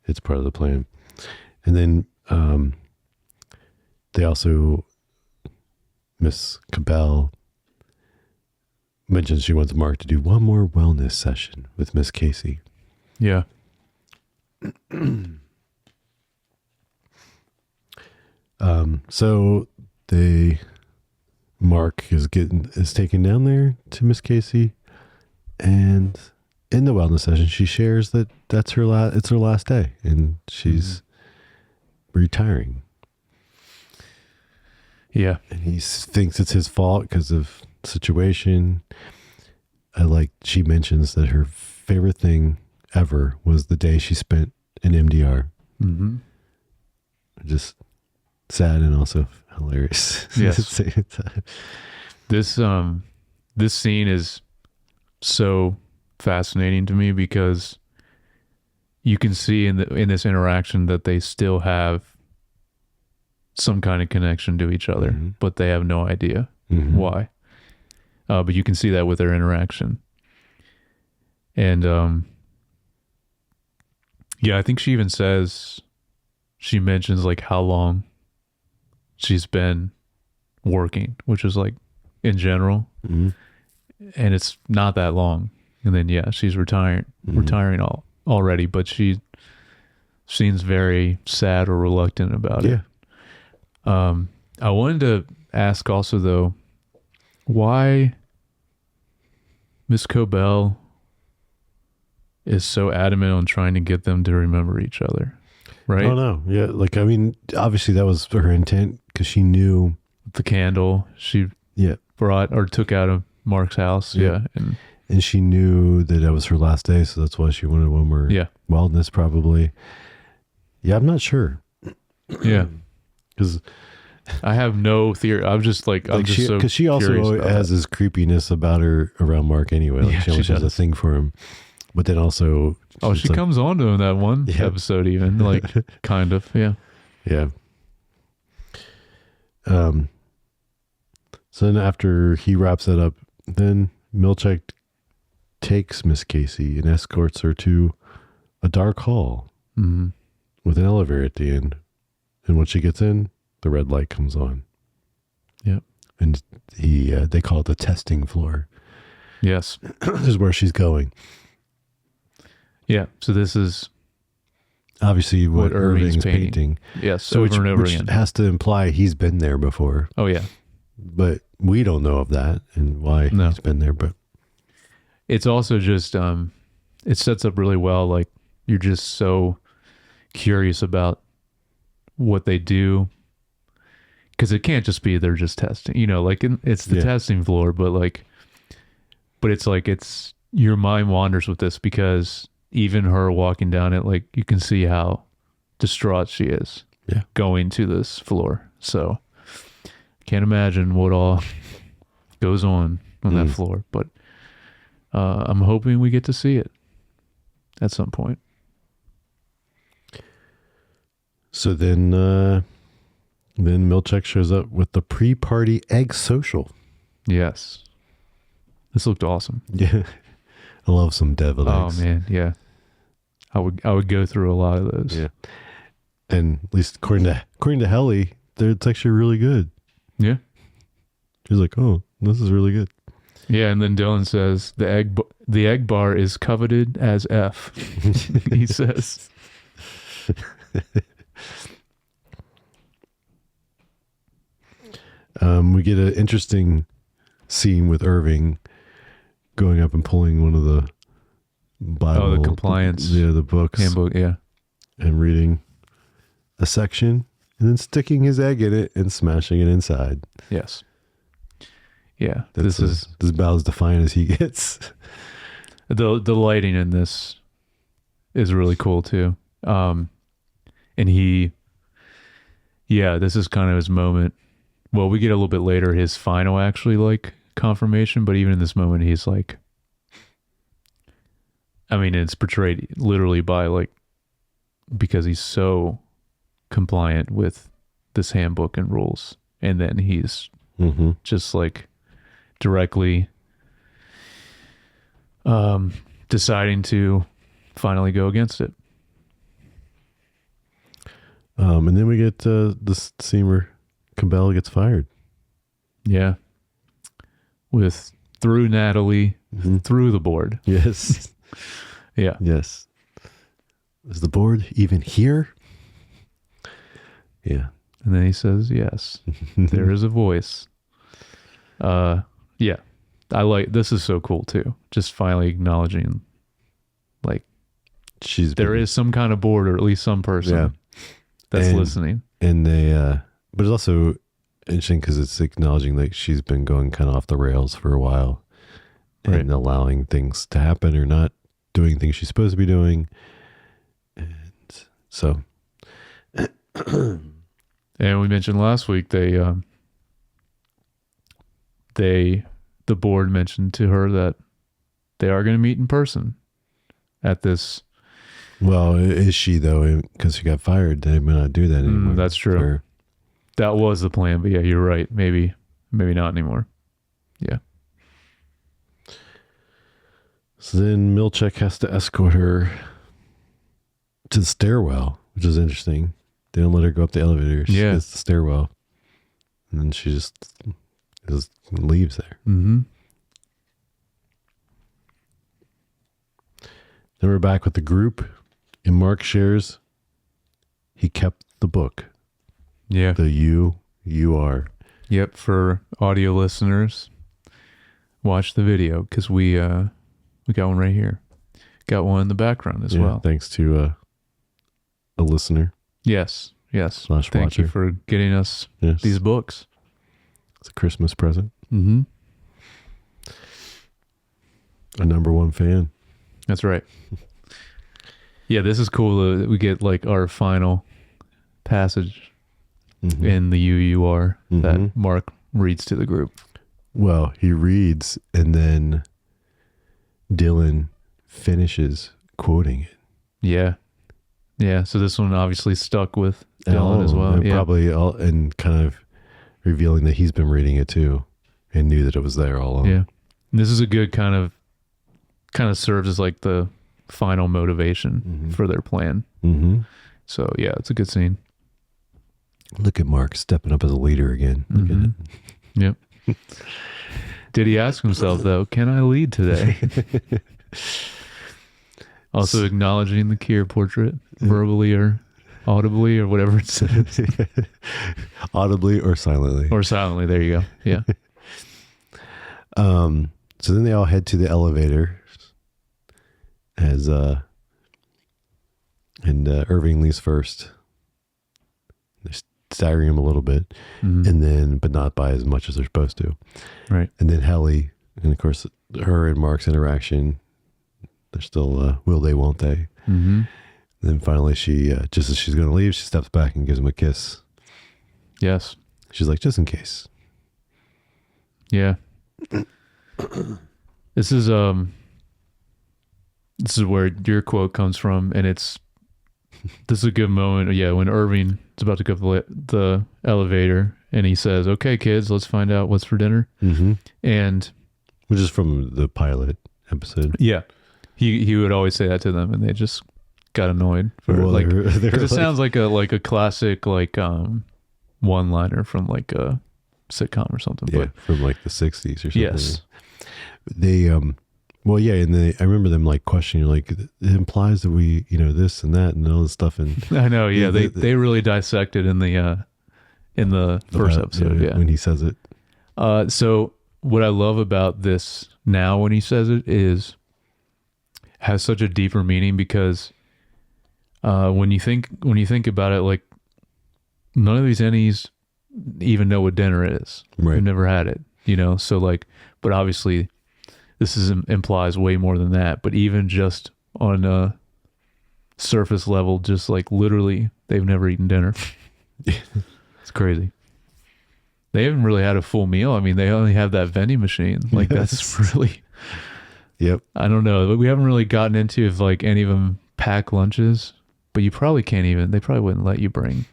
it's part of the plan. And then they also, Miss Cabell mentions she wants Mark to do one more wellness session with Miss Casey. Yeah. So Mark is taken down there to Miss Casey, and in the wellness session, she shares that it's her last day, and she's retiring. Yeah. And he thinks it's his fault because of the situation. She mentions that her favorite thing ever was the day she spent in MDR. Mm-hmm. Just sad and also hilarious. Yes. At the same time. This scene is so fascinating to me because you can see in this interaction that they still have some kind of connection to each other, but they have no idea why. But you can see that with their interaction. And I think she even she mentions like how long she's been working, which is like in general, and it's not that long. And then she's retiring already, but she seems very sad or reluctant about it. I wanted to ask also though, why Miss Cobell is so adamant on trying to get them to remember each other, right? Oh no, yeah, obviously that was her intent because she knew the candle she brought or took out of Mark's house, and she knew that it was her last day, so that's why she wanted one more wellness, probably. Yeah, I'm not sure. Yeah, because I have no theory. I'm just because she also has this creepiness about her around Mark anyway. She always has a thing for him. But then also, she comes on to him that one episode, even kind of, yeah. So then after he wraps that up, then Milchek takes Miss Casey and escorts her to a dark hall with an elevator at the end. And when she gets in, the red light comes on. Yep. And they call it the testing floor. Yes. This is where she's going. Yeah. So this is obviously what Irving's painting. Yes. So over and over again. Has to imply he's been there before. Oh yeah. But we don't know of that and why he's been there. But it's also just it sets up really well. Like you're just so curious about what they do, because it can't just be they're just testing. It's the testing floor, but it's your mind wanders with this because even her walking down it, you can see how distraught she is going to this floor. So can't imagine what all goes on that floor, but I'm hoping we get to see it at some point. So then Milchek shows up with the pre-party egg social. Yes. This looked awesome. Yeah. I love some deviled eggs. Oh man, yeah. I would go through a lot of those. Yeah. And at least according to Helly, it's actually really good. Yeah. She's like, "Oh, this is really good." Yeah, and then Dylan says the egg bar is coveted as F. He says. We get an interesting scene with Irving going up and pulling one of the Bible, the compliance, the books, handbook, and reading a section, and then sticking his egg in it and smashing it inside. Yes. Yeah, this is about as defiant as he gets. The lighting in this is really cool too, and this is kind of his moment. Well, we get a little bit later his final actually confirmation, but even in this moment he's it's portrayed literally by because he's so compliant with this handbook and rules, and then he's just directly deciding to finally go against it. And then we get this scene where Cabell gets fired. Yeah. Through Natalie, through the board. Yes. Yeah. Yes. Is the board even here? Yeah. And then he says, yes, there is a voice. Yeah. This is so cool too. Just finally acknowledging like there is some kind of board, or at least some person that's listening. And they, but it's also interesting because it's acknowledging that she's been going kind of off the rails for a while and allowing things to happen or not doing things she's supposed to be doing. And so. And we mentioned last week, the board mentioned to her that they are going to meet in person at this. Well, is she though? Because she got fired, they may not do that anymore. That's true. That was the plan, but yeah, you're right. Maybe not anymore. Yeah. So then Milchek has to escort her to the stairwell, which is interesting. They don't let her go up the elevator. She gets the stairwell, and then she just leaves there. Mm-hmm. Then we're back with the group, and Mark shares he kept the book. Yeah. The You Are. Yep. For audio listeners, watch the video because we got one right here. Got one in the background as well. Thanks to a listener. Yes. Thank you for getting us these books. It's a Christmas present. Mm-hmm. A number one fan. That's right. Yeah, this is cool that we get like our final passage in the You Are that Mark reads to the group. Well, he reads and then Dylan finishes quoting it. Yeah. Yeah. So this one obviously stuck with Dylan as well. And probably and kind of revealing that he's been reading it too and knew that it was there all along. Yeah. And this is a good kind of serves as like the final motivation for their plan. Mm-hmm. So yeah, it's a good scene. Look at Mark stepping up as a leader again. Look at it. Yep. Did he ask himself though, can I lead today? Also acknowledging the Keir portrait verbally or audibly or whatever it says. Audibly or silently. Or silently, there you go. Yeah. So then they all head to the elevator as Irving leaves first. They're staggering him a little bit, and then but not by as much as they're supposed to. Right. And then Helly, and of course her and Mark's interaction, they're still will they, won't they? Mm-hmm. Then finally she, just as she's going to leave, she steps back and gives him a kiss. Yes. She's like, just in case. Yeah. This is where your quote comes from, and this is a good moment. Yeah, when Irving is about to go up the elevator, and he says, "Okay, kids, let's find out what's for dinner." Mm-hmm. And which is from the pilot episode. Yeah, he would always say that to them, and they just got annoyed for because it sounds like a classic one-liner from like a sitcom or something. Yeah, but from like the 60s or something. Yes. They well, yeah, and I remember them like questioning, like, it implies that we, this and that and all this stuff. And I know, yeah, they really dissected in the first episode, when he says it. So what I love about this now when he says it has such a deeper meaning because when you think about it, like none of these ennies even know what dinner is. Right. We've never had it, so like, but obviously this implies way more than that, but even just on a surface level, just like literally they've never eaten dinner. It's crazy. They haven't really had a full meal. I mean, they only have that vending machine. Like that's really, yep. I don't know, but we haven't really gotten into if like any of them pack lunches, but you probably can't even, they probably wouldn't let you bring.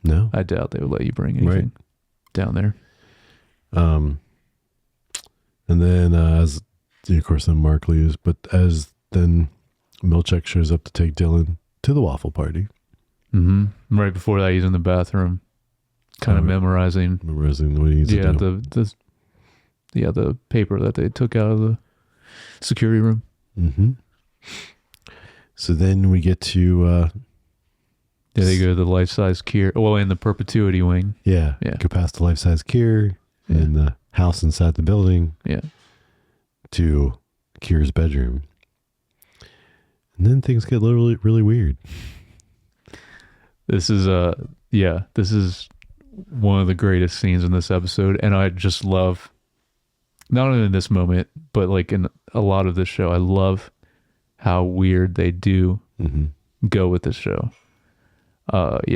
No, I doubt they would let you bring anything down there. And then of course, then Mark leaves, but as then Milchek shows up to take Dylan to the waffle party. Right before that, he's in the bathroom, kind of memorizing what he needs to do. the paper that they took out of the security room. So then we get to they go to the life-size Kier. Well, in the perpetuity wing. Yeah. Go past the life-size Kier in the house inside the building. Yeah. To Kier's bedroom. And then things get literally really weird. This is one of the greatest scenes in this episode, and I just love, not only in this moment, but like in a lot of this show, I love how weird they do go with this show. And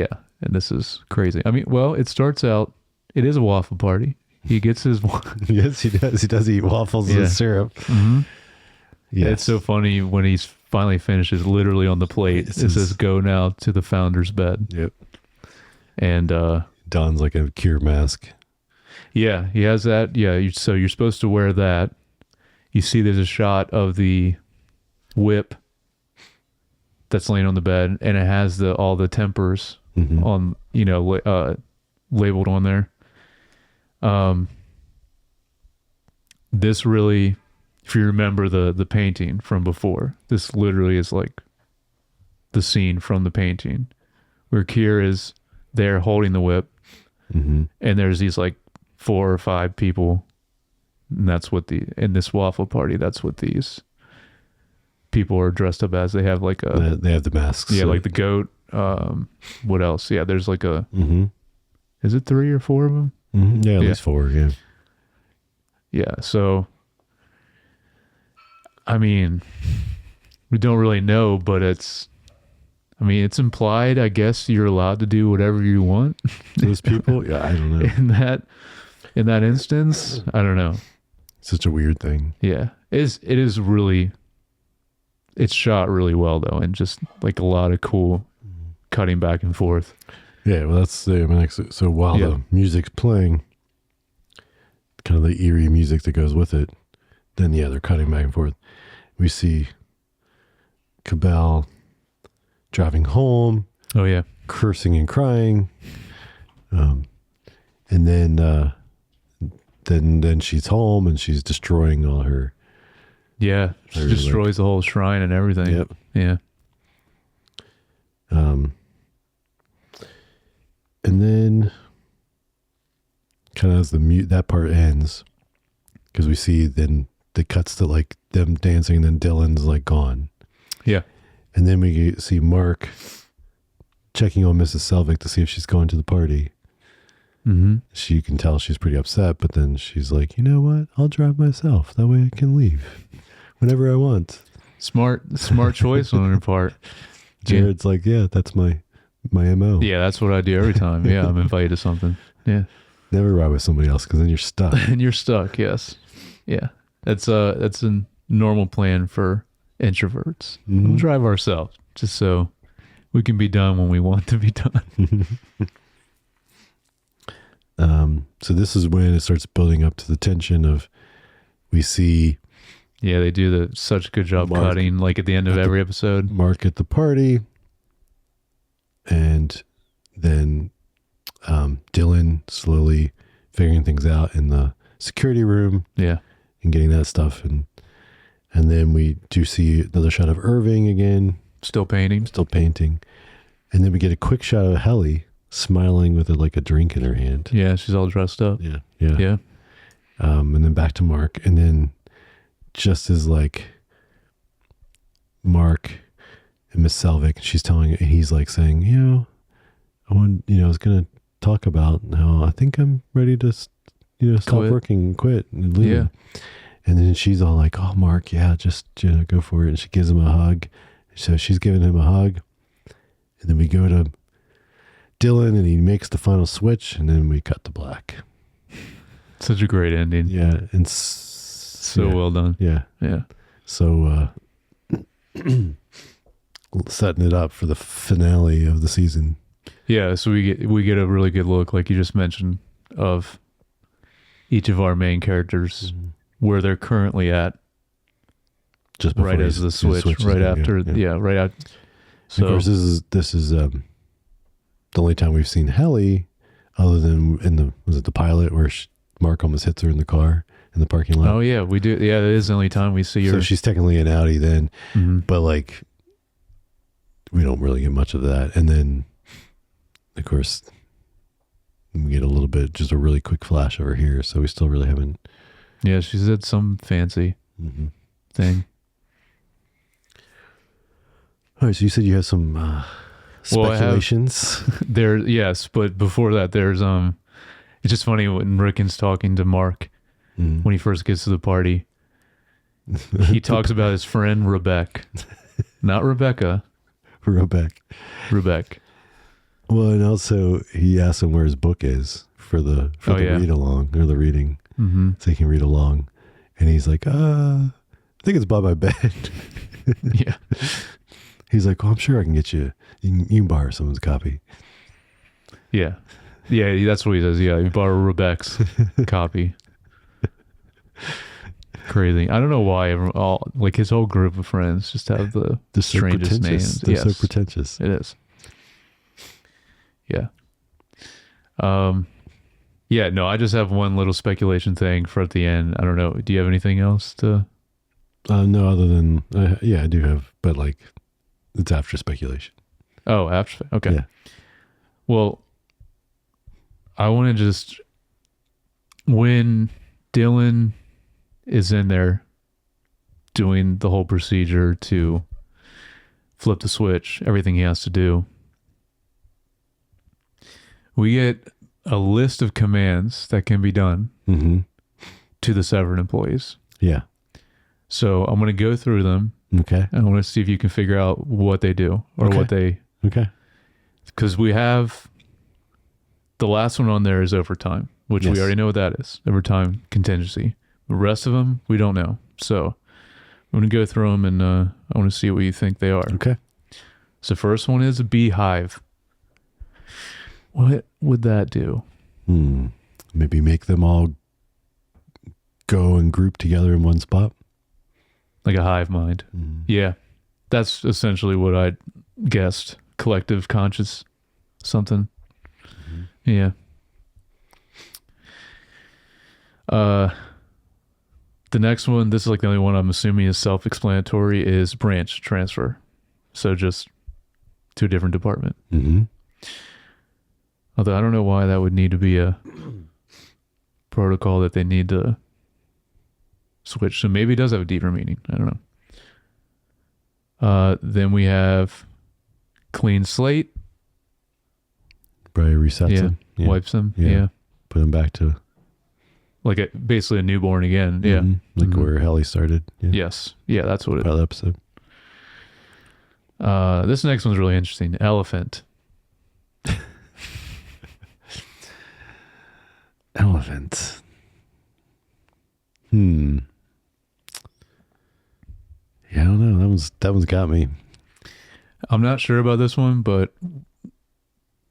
this is crazy. I mean, well, it starts out, it is a waffle party. He gets his Yes, he does. He does eat waffles with syrup. Yeah, it's so funny when he's finally finishes, literally on the plate. It says, "Go now to the founder's bed." Yep. And dons like a cure mask. Yeah, he has that. Yeah, so you're supposed to wear that. You see there's a shot of the whip that's laying on the bed, and it has all the tempers on, labeled on there. This really, if you remember the painting from before, this literally is like the scene from the painting where Kier is there holding the whip, and there's these like 4 or 5 people, and that's what in this waffle party, that's what these people are dressed up as. They have like they have the masks. Yeah, like the goat. What else? Yeah, there's like is it 3 or 4 of them? Yeah, at least 4. Yeah. Yeah. So, I mean, we don't really know, but it's implied, I guess, you're allowed to do whatever you want. Those people? Yeah, I don't know. In that instance, I don't know. Such a weird thing. Yeah. It is really, it's shot really well though, and just like a lot of cool cutting back and forth. Yeah, well, that's the next. So while the music's playing, kind of the eerie music that goes with it, then they're cutting back and forth. We see Cabell driving home. Oh yeah, cursing and crying, and then she's home and she's destroying all her. Yeah, she destroys the whole shrine and everything. Yep. Yeah. And then kind of as that part ends, because we see then the cuts to like them dancing and then Dylan's like gone. Yeah. And then we see Mark checking on Mrs. Selvig to see if she's going to the party. She can tell she's pretty upset, but then she's like, you know what? I'll drive myself. That way I can leave whenever I want. Smart choice on her part. Jared's like, yeah, that's my MO. Yeah, that's what I do every time. Yeah, I'm invited to something. Yeah. Never ride with somebody else because then you're stuck. And you're stuck, yes. Yeah. That's a normal plan for introverts. We'll drive ourselves just so we can be done when we want to be done. So this is when it starts building up to the tension of, we see. Yeah, they do such a good job cutting, like at the end of every episode. Mark at the party. And then Dylan slowly figuring things out in the security room. Yeah. And getting that stuff. And then we do see another shot of Irving again. Still painting. And then we get a quick shot of Helly smiling with a drink in her hand. Yeah, she's all dressed up. Yeah. And then back to Mark. And then just as like Mark and Miss Selvig, he's like saying, I was going to talk about how I think I'm ready to, stop working and quit and leave. Yeah. And then she's all like, oh, Mark, yeah, just, go for it. And she gives him a hug. So she's giving him a hug. And then we go to Dylan and he makes the final switch and then we cut to black. Such a great ending. Yeah. And so well done. Yeah. Yeah. So, setting it up for the finale of the season. Yeah. So we get a really good look, like you just mentioned, of each of our main characters, where they're currently at. Just before right as the switch, right after. Yeah. Right out. So of course, this is the only time we've seen Helly, other than was it the pilot where Mark almost hits her in the car in the parking lot? Oh yeah, we do. Yeah, that is the only time we see her. So she's technically an Audi then, but like we don't really get much of that. And then, of course, we get a little bit, just a really quick flash over here. So we still really haven't. Yeah, she said some fancy thing. All right, so you said you have some speculations. Yes, but before that, there's it's just funny when Rickon's talking to Mark when he first gets to the party. He talks about his friend Rebecca, not Rebecca. Rebecca. Well, and also he asks him where his book is for the read along or the reading, so he can read along, and he's like, I think it's by my bed. Yeah. He's like, well, I'm sure I can get you. You can borrow someone's copy. Yeah. Yeah, that's what he says. Yeah, you borrow Rebecca's copy. Crazy. I don't know why his whole group of friends just have the strangest names. They're so pretentious. It is. Yeah. Yeah, no, I just have one little speculation thing for at the end. I don't know. Do you have anything else to? No, other than, yeah, I do have, but like, it's after speculation. Oh, after. Okay. Yeah. Well, I want to just, when Dylan is in there doing the whole procedure to flip the switch, everything he has to do, we get a list of commands that can be done to the Severed employees. Yeah. So I'm going to go through them. Okay. I want to see if you can figure out what they do or what they... Okay. Because we have... The last one on there is overtime, which we already know what that is. Overtime contingency. The rest of them, we don't know. So I'm going to go through them and I want to see what you think they are. Okay. So first one is a beehive. What would that do? Maybe make them all go and group together in one spot. Like a hive mind. Yeah. That's essentially what I guessed. Collective conscious something. Yeah. The next one, this is like the only one I'm assuming is self-explanatory, is branch transfer. So just to a different department. Although I don't know why that would need to be a protocol that they need to switch. So maybe it does have a deeper meaning. I don't know. Then we have clean slate. Probably resets them. Yeah. Wipes them. Yeah. Put them back to... Like basically a newborn again. Yeah. Like where Helly started. Yeah. Yes. Yeah, that's what it is. Pilot episode. This next one's really interesting. Elephant. Elephant. Yeah, I don't know. That one's got me. I'm not sure about this one, but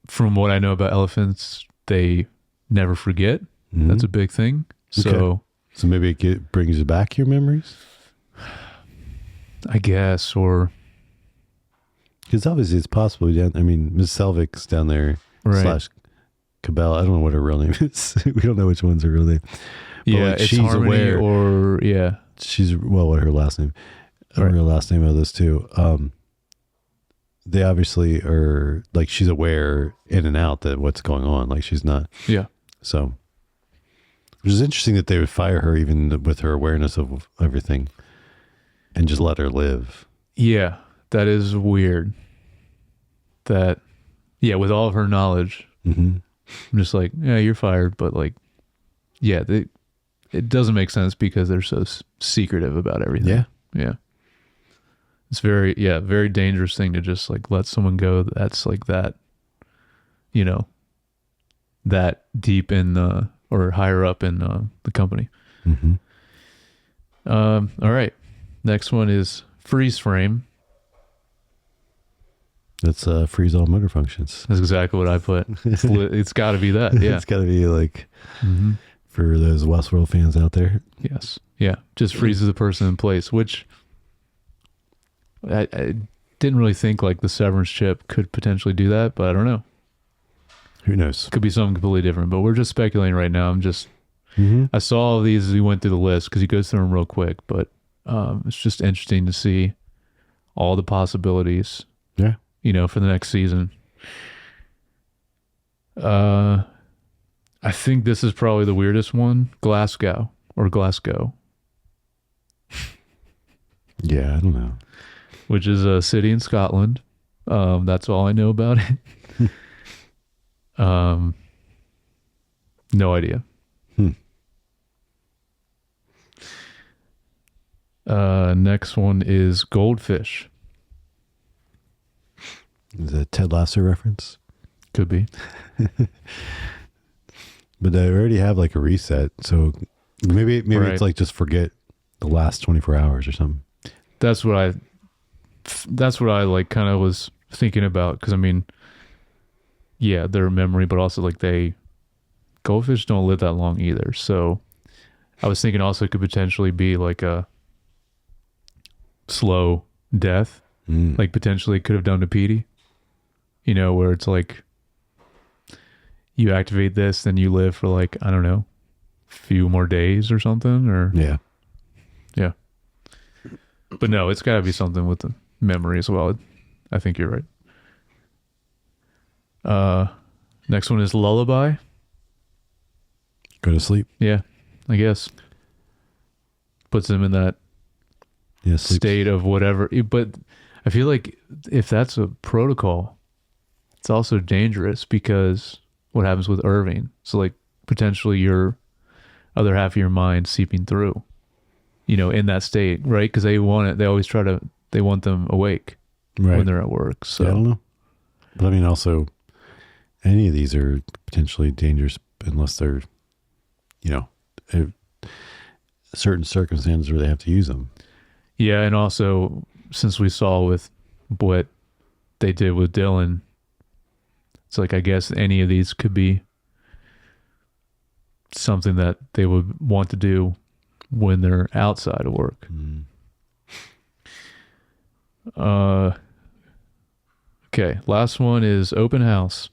from what I know about elephants, they never forget. That's a big thing. So maybe it brings back your memories? I guess, or... Because obviously it's possible. I mean, Ms. Selvig's down there, / Cabela. I don't know what her real name is. We don't know which one's her real name. But yeah, like, it's she's Harmony aware. Or, yeah. She's, what her last name? Her real last name of those two. They obviously are, like, she's aware in and out that what's going on. Like, she's not. Yeah. So, which is interesting that they would fire her even with her awareness of everything and just let her live. Yeah, that is weird. That, yeah, with all of her knowledge, I'm just like, yeah, you're fired. But like, yeah, it doesn't make sense because they're so secretive about everything. Yeah. Yeah. It's very dangerous thing to just like let someone go that's like that, that deep in or higher up in the company. All right. Next one is freeze frame. That's freeze all motor functions. That's exactly what I put. It's got to be that. Yeah. It's got to be like, for those Westworld fans out there. Yes. Yeah. Just freezes the person in place, which I didn't really think like the Severance chip could potentially do that, but I don't know. Who knows? Could be something completely different, but we're just speculating right now. Mm-hmm. I saw all these as we went through the list because he goes through them real quick, but it's just interesting to see all the possibilities. Yeah. For the next season. I think this is probably the weirdest one. Glasgow. Yeah, I don't know. Which is a city in Scotland. That's all I know about it. No idea. Next one is Goldfish. Is that a Ted Lasso reference? Could be. But they already have like a reset, so maybe Right. it's like just forget the last 24 hours or something. That's what I like kind of was thinking about, because I mean, yeah, their memory, but also like goldfish don't live that long either. So I was thinking also it could potentially be like a slow death, like potentially could have done to Petey, where it's like you activate this, then you live for like, I don't know, a few more days or something, or Yeah. But no, it's got to be something with the memory as well. I think you're right. Next one is Lullaby. Go to sleep. Yeah, I guess. Puts him in that Sleep. state of whatever. But I feel like if that's a protocol, it's also dangerous, because what happens with Irving? So like potentially your other half of your mind seeping through, in that state, right? Because they want it. They always they want them awake Right. when they're at work. So Yeah, I don't know. But I mean, also, any of these are potentially dangerous unless they're, certain circumstances where they have to use them. Yeah, and also since we saw with what they did with Dylan, it's like I guess any of these could be something that they would want to do when they're outside of work. Okay, last one is Open House.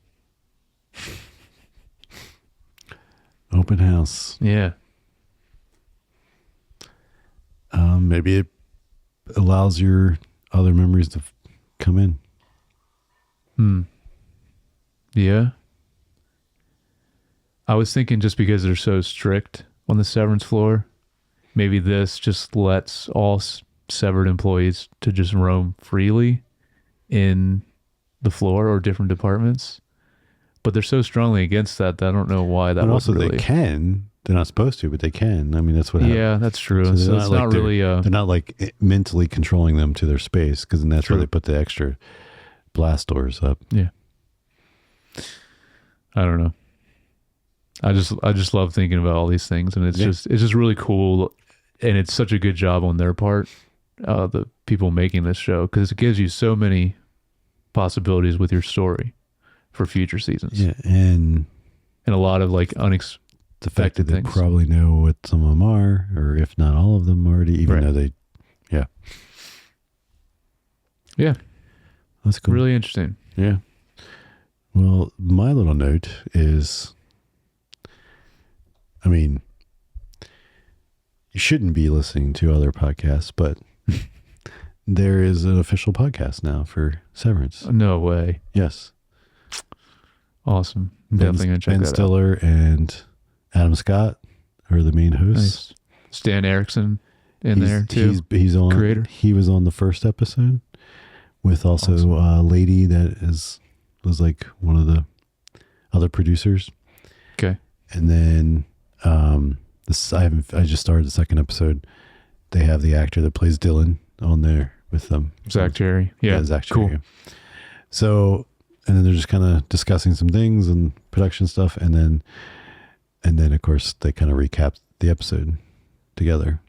Open house. Yeah. Maybe it allows your other memories to come in. Yeah. I was thinking just because they're so strict on the severance floor, maybe this just lets all severed employees to just roam freely in the floor or different departments. But they're so strongly against that I don't know why that But was also really. they can. They're not supposed to, but they can. I mean, that's what happens. Yeah, that's true. So, they're it's not like really. they're not like mentally controlling them to their space, because then that's True. where they put the extra blast doors up. Yeah. I don't know. I just love thinking about all these things, and it's just really cool, and it's such a good job on their part, the people making this show, because it gives you so many possibilities with your story for future seasons. Yeah, and a lot of like the fact that they things. probably know what some of them are, or if not all of them already, even Right. though they, Yeah, that's cool. really interesting. Yeah. Well, my little note is, I mean, you shouldn't be listening to other podcasts, but there is an official podcast now for Severance. No way. Yes. Awesome. Definitely gonna check Ben that out. Stiller and Adam Scott are the main hosts. Nice. Stan Erickson in there too. He's on. Creator. He was on the first episode with also a lady that was like one of the other producers. Okay. And then I just started the second episode. They have the actor that plays Dylan on there with them. Zach Cherry. Yeah. Zach cool. Cherry. So, and then they're just kind of discussing some things and production stuff, and then of course they kind of recap the episode together.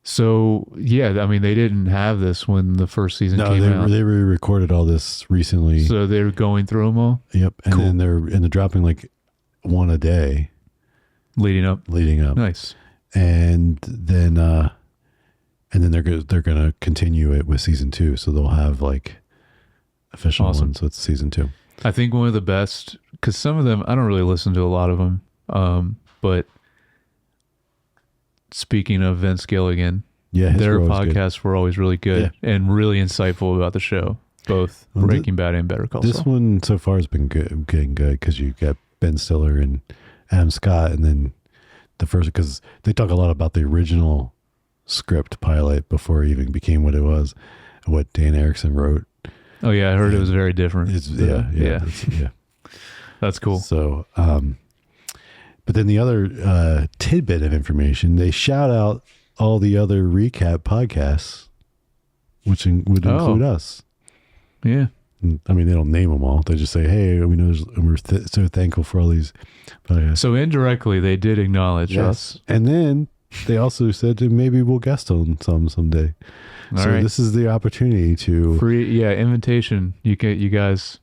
So yeah, I mean they didn't have this when the first season came out. They re-recorded all this recently. So they're going through them all. Yep, and Cool. then they're dropping like one a day leading up. Nice. and then they're gonna continue it with season 2. So they'll have like official Awesome. ones with season 2. I think one of the best, because some of them, I don't really listen to a lot of them. But speaking of Vince Gilligan, Yeah, his their were always good. podcasts were always really good and really insightful about the show, both Breaking Bad and Better Call Saul. This one so far has been good, getting good, because you got Ben Stiller and Adam Scott, and then the first, because they talk a lot about the original script pilot before it even became what it was, what Dan Erickson wrote. Oh yeah, I heard it was very different. Yeah. That's cool. So, but then the other tidbit of information, they shout out all the other recap podcasts, which would include us. Yeah. I mean, they don't name them all. They just say, "Hey, we know, and we're so thankful for all these podcasts." So indirectly, they did acknowledge us. And then they also said that maybe we'll guest on some someday. All So right. this is the opportunity to Free, invitation. You guys,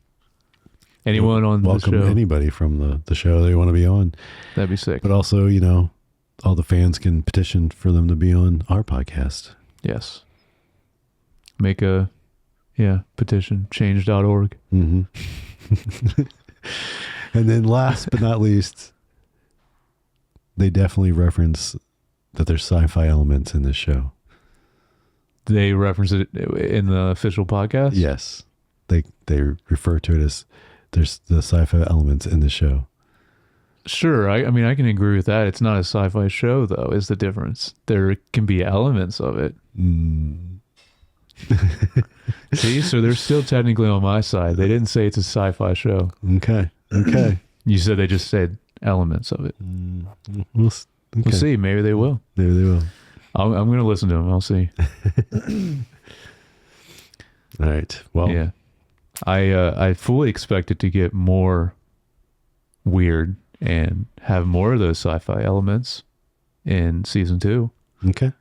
anyone on the welcome show, anybody from the show they want to be on. that'd be sick. But also, all the fans can petition for them to be on our podcast. Yes. Make a petition, change.org. Mm-hmm. And then last but not least, they definitely reference that there's sci-fi elements in this show. They reference it in the official podcast? Yes. They refer to it as there's the sci-fi elements in the show. Sure. I mean, I can agree with that. It's not a sci-fi show, though, is the difference. There can be elements of it. See, so they're still technically on my side. They didn't say it's a sci-fi show. Okay. You said they just said elements of it. We'll see. Maybe they will. Maybe they will. I'm going to listen to them. I'll see. All right. Well, Yeah. I fully expect it to get more weird and have more of those sci-fi elements in season 2. okay.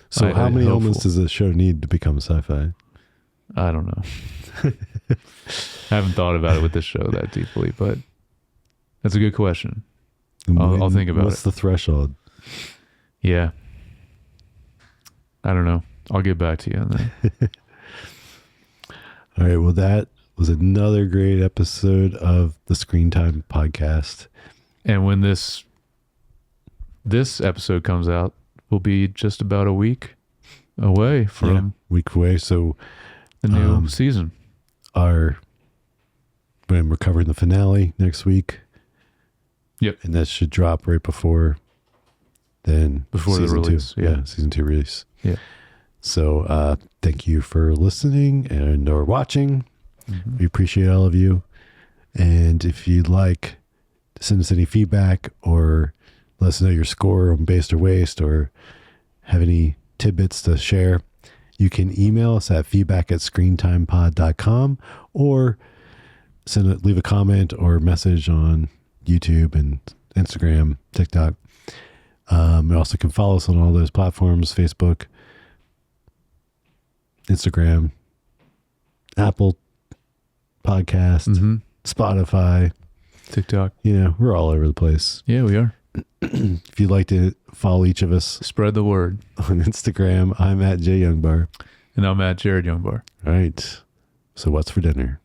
So how many hopeful. elements does the show need to become sci-fi? I don't know. I haven't thought about it with this show that deeply, but that's a good question. I'll think about What's it. the threshold? Yeah. I don't know. I'll get back to you on that. All right. Well, that was another great episode of the Screen Time podcast. And when this episode comes out, we'll be just about a week away from Week away. So the new season. when we're covering the finale next week. Yep. And that should drop right before the Before the release. Yeah. season 2 release. Yeah. So thank you for listening or watching. Mm-hmm. We appreciate all of you. And if you'd like to send us any feedback or let us know your score on Based or Waste, or have any tidbits to share, you can email us at feedback@screentimepod.com, or leave a comment or message on YouTube and Instagram, TikTok. You also can follow us on all those platforms: Facebook, Instagram, Apple Podcast, Spotify. TikTok. We're all over the place. Yeah, we are. If you'd like to follow each of us Spread the word. on Instagram, I'm at JYoungBar. And I'm at Jared Youngbar. All right. So what's for dinner?